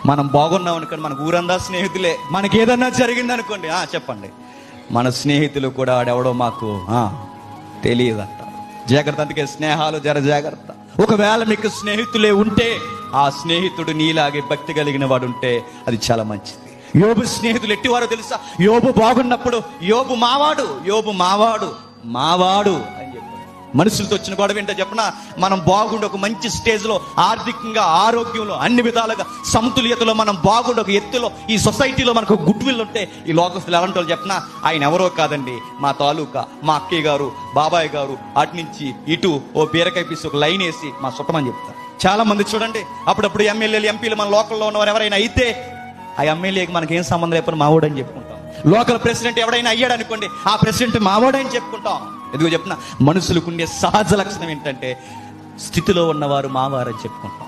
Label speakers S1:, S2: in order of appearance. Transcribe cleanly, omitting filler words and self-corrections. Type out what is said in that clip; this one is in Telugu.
S1: మనం బాగున్నాం అనుకోండి, మనకు ఊరందా స్నేహితులే. మనకి ఏదన్నా జరిగింది అనుకోండి, చెప్పండి, మన స్నేహితులు కూడా ఆడెవడో మాకు తెలియదంట. జాగ్రత్త. అందుకే స్నేహాలు జాగ్రత్త. ఒకవేళ మీకు స్నేహితులే ఉంటే, ఆ స్నేహితుడు నీలాగే భక్తి కలిగిన వాడు ఉంటే అది చాలా మంచిది. యోబు స్నేహితులు ఎట్టివారో తెలుసా? యోబు బాగున్నప్పుడు యోబు మావాడు అని చెప్పాడు. మనుషులతో వచ్చిన గొడవ ఏంటో చెప్పనా? మనం బాగుండి ఒక మంచి స్టేజ్లో, ఆర్థికంగా, ఆరోగ్యంలో, అన్ని విధాలుగా సమతుల్యతలో మనం బాగుండి ఒక ఎత్తులో, ఈ సొసైటీలో మనకు గుడ్ విల్ ఉంటే, ఈ లోకస్తులు ఎలాంటి వాళ్ళు చెప్పనా? ఆయన ఎవరో కాదండి, మా తాలూకా, మా అక్కయ్య గారు, బాబాయ్ గారు, అటు నుంచి ఇటు ఓ బీరకాయ పీసి ఒక లైన్ వేసి మా సుట్టమని చెప్తారు. చాలా మంది చూడండి, అప్పుడప్పుడు ఎమ్మెల్యేలు, ఎంపీలు మన లోకల్లో ఉన్నవారు ఎవరైనా అయితే, ఆ ఎమ్మెల్యేకి మనకేం సంబంధం లేకపోతే మావోడని చెప్పుకుంటాం. లోకల్ ప్రెసిడెంట్ ఎవడైనా అయ్యాడు అనుకోండి, ఆ ప్రెసిడెంట్ మావోడని చెప్పుకుంటాం. ఎందుకో చెప్తున్నా, మనుషులకు ఉండే సహజ లక్షణం ఏంటంటే స్థితిలో ఉన్నవారు మావారని చెప్పుకుంటాం.